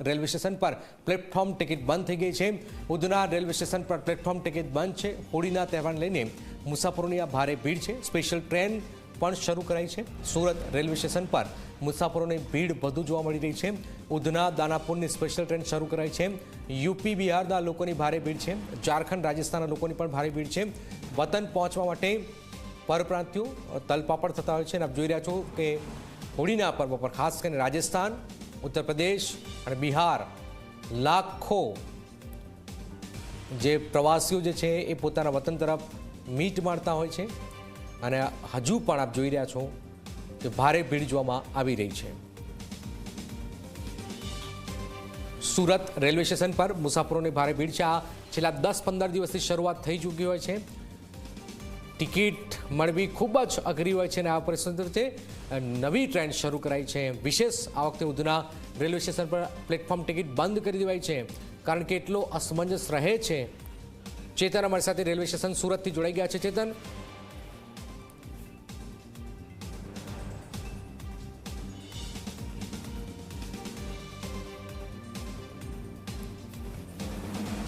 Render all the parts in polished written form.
Railway station પર platform ticket બંધ થઈ ગઈ છે। ઉધના રેલવે સ્ટેશન પર પ્લેટફોર્મ ટિકિટ બંધ છે। હોળીના તહેવારને લઈને મુસાફરોની આ ભારે ભીડ છે। સ્પેશિયલ ટ્રેન પણ શરૂ કરાઈ છે। સુરત રેલવે સ્ટેશન પર મુસાફરોની ભીડ વધુ જોવા મળી રહી છે। ઉધના દાનાપુરની સ્પેશિયલ ટ્રેન શરૂ કરાઈ છે। યુપી બિહારના લોકોની ભારે ભીડ છે। ઝારખંડ રાજસ્થાનના લોકોની પણ ભારે ભીડ છે। વતન પહોંચવા માટે પરપ્રાંતિયો તલપાપડ થતા હોય છે। અને આપ જોઈ રહ્યા છો કે હોળીના પર્વ પર ખાસ કરીને રાજસ્થાન, ઉત્તર પ્રદેશ અને બિહાર લાખો જે પ્રવાસીઓ જે છે એ પોતાના વતન તરફ મીટ મારતા હોય છે। અને હજુ પણ આપ જોઈ રહ્યા છો કે ભારે ભીડ જોવામાં આવી રહી છે। સુરત રેલવે સ્ટેશન પર મુસાફરોની ભારે ભીડ છે। આ છેલ્લા 10-15 દિવસથી શરૂઆત થઈ ચૂકી હોય છે। ટિકિટ મળવી ખૂબ જ અઘરી હોય છે અને આ પરિસ્થિતિ નવી ટ્રેન શરૂ કરાઈ છે। વિશેષ આ વખતે ઉધના રેલવે સ્ટેશન પર પ્લેટફોર્મ ટિકિટ બંધ કરી દેવાઈ છે કારણ કે એટલો અસમંજસ રહે છે। ચેતન અમારી સાથે રેલવે સ્ટેશન સુરતથી જોડાઈ ગયા છે। ચેતન,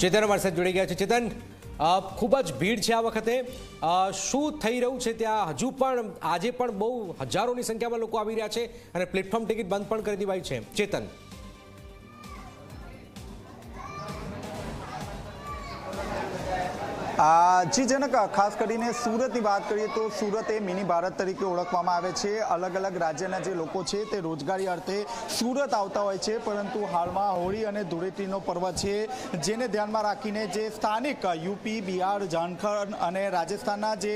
ચેતન અમારી સાથે જોડાઈ ગયા છે। ચેતન, ખૂબ જ ભીડ છે આ વખતે, શું થઈ રહ્યું છે ત્યાં? હજુ પણ આજે પણ બહુ હજારોની સંખ્યામાં લોકો આવી રહ્યા છે અને પ્લેટફોર્મ ટિકિટ બંધ પણ કરી દેવાઈ છે। ચેતન, જી જનક, ખાસ કરીને સુરતની વાત કરીએ તો સુરત એ મિની ભારત તરીકે ઓળખવામાં આવે છે। અલગ અલગ રાજ્યના જે લોકો છે તે રોજગારી અર્થે સુરત આવતા હોય છે, પરંતુ હાલમાં હોળી અને ધૂળેટીનો પર્વ છે, જેને ધ્યાનમાં રાખીને જે સ્થાનિક યુપી, બિહાર, ઝારખંડ અને રાજસ્થાનના જે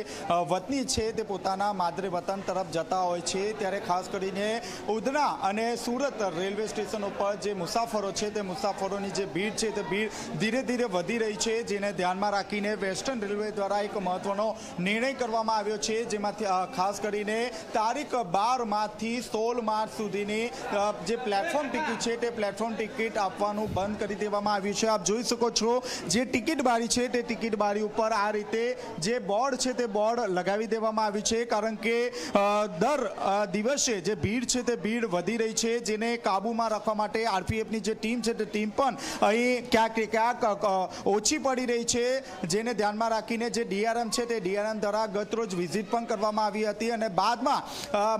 વતની છે તે પોતાના માદરે વતન તરફ જતા હોય છે। ત્યારે ખાસ કરીને ઉધના અને સુરત રેલવે સ્ટેશન ઉપર જે મુસાફરો છે તે મુસાફરોની જે ભીડ છે તે ભીડ ધીરે ધીરે વધી રહી છે, જેને ધ્યાનમાં રાખીને વેસ્ટર્ન રેલવે દ્વારા એક મહત્વનો નિર્ણય કરવામાં આવ્યો છે, જેમાંથી ખાસ કરીને તારીખ 12 માર્ચથી 16 માર્ચ સુધીની જે પ્લેટફોર્મ ટિકિટ છે તે પ્લેટફોર્મ ટિકિટ આપવાનું બંધ કરી દેવામાં આવ્યું છે। આપ જોઈ શકો છો જે ટિકિટ બારી છે તે ટિકિટ બારી ઉપર આ રીતે જે બોર્ડ છે તે બોર્ડ લગાવી દેવામાં આવ્યું છે, કારણ કે દર દિવસે જે ભીડ છે તે ભીડ વધી રહી છે, જેને કાબૂમાં રાખવા માટે આરપીએફની જે ટીમ છે તે ટીમ પણ અહીં ક્યાંક ઓછી પડી રહી છે, જેને ધ્યાનમાં રાખીને જે ડીઆરએમ છે તે ડીઆરએમ દ્વારા ગતરોજ વિઝિટ પણ કરવામાં આવી હતી અને બાદમાં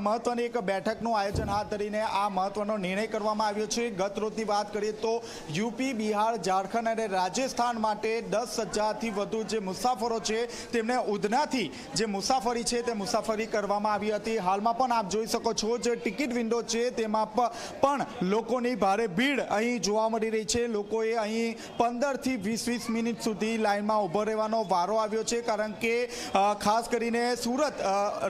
મહત્વની એક બેઠકનું આયોજન હાથ ધરીને આ મહત્વનો નિર્ણય કરવામાં આવ્યો છે। ગતરોજની વાત કરીએ તો યુપી, બિહાર, ઝારખંડ અને રાજસ્થાન માટે 10,000થી વધુ જે મુસાફરો છે તેમને ઉધનાથી જે મુસાફરી છે તે મુસાફરી કરવામાં આવી હતી। હાલમાં પણ આપ જોઈ શકો છો જે ટિકિટ વિન્ડો છે તેમાં પણ લોકોની ભારે ભીડ અહીં જોવા મળી રહી છે। લોકોએ અહીં 15થી 20 મિનિટ સુધી લાઇનમાં ઉભો રહેવાનો વારો આવ્યો છે, કારણ કે ખાસ કરીને સુરત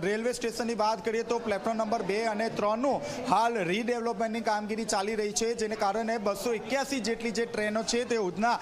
રેલવે સ્ટેશનની વાત કરીએ તો પ્લેટફોર્મ નંબર 2 અને 3નું હાલ રીડેવલપમેન્ટની કામગીરી ચાલી રહી છે, જેને કારણે 281 જેટલી જે ટ્રેનો છે તે ઉધના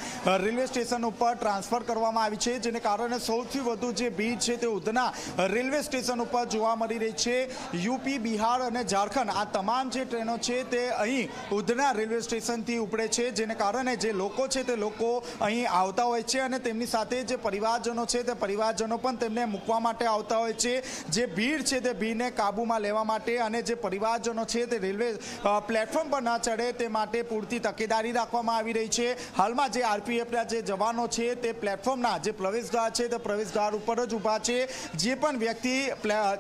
રેલવે સ્ટેશન ઉપર ટ્રાન્સફર કરવામાં આવી છે, જેને કારણે સૌથી વધુ જે ભીડ છે તે ઉધના રેલવે સ્ટેશન ઉપર જોવા મળી રહી છે। યુપી, બિહાર અને ઝારખંડ આ તમામ જે ટ્રેનો છે તે અહીં ઉધના રેલવે સ્ટેશનથી ઉપડે છે, જેને કારણે જે લોકો છે તે લોકો અહીં આવતા હોય છે અને તેમની સાથે જે પરિવારજનો છે તે પરિવારજનો પણ તેમને મૂકવા માટે આવતા હોય છે। જે ભીડ છે તે ભીડને કાબૂમાં લેવા માટે અને જે પરિવારજનો છે તે રેલવે પ્લેટફોર્મ પર ન ચડે તે માટે પૂરતી તકેદારી રાખવામાં આવી રહી છે। હાલમાં જે આરપીએફના જે જવાનો છે તે પ્લેટફોર્મના જે પ્રવેશદ્વાર છે તે પ્રવેશદ્વાર ઉપર જ ઊભા છે। જે પણ વ્યક્તિ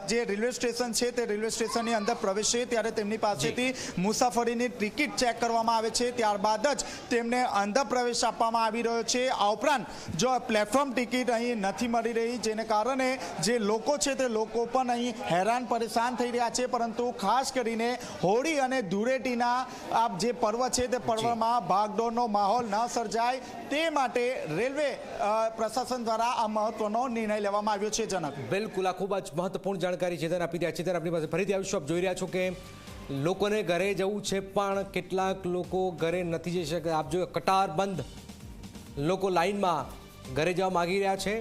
જે રેલવે સ્ટેશન છે તે રેલવે સ્ટેશનની અંદર પ્રવેશે ત્યારે તેમની પાસેથી મુસાફરીની ટિકિટ ચેક કરવામાં આવે છે, ત્યારબાદ જ તેમને અંદર પ્રવેશ આપવામાં આવી રહ્યો છે। આ ઉપરાંત જો પ્લેટફોર્મ ટિકિટ અહીં નથી મળી રહી, જેને કારણે જે લોકો છે તે લોકો પણ અહીં હેરાન પરેશાન થઈ રહ્યા છે, પરંતુ ખાસ કરીને હોળી અને ધૂળેટીના આ જે પર્વ છે તે પર્વમાં ભાગદોડનો માહોલ ન સર્જાય તે માટે રેલવે પ્રશાસન દ્વારા આ મહત્વનો નિર્ણય લેવામાં આવ્યો છે। જનક, બિલકુલ, આ ખૂબ જ મહત્વપૂર્ણ જાણકારી ચેતન આપી રહ્યા છે। ચેતન, આપણી પાસે ફરીથી આવીશું। આપ જોઈ રહ્યા છો કે લોકોને ઘરે જવું છે પણ કેટલાક લોકો ઘરે નથી જઈ શકતા। આપ જો કતારબંધ લોકો લાઈનમાં ઘરે જવા માગી રહ્યા છે।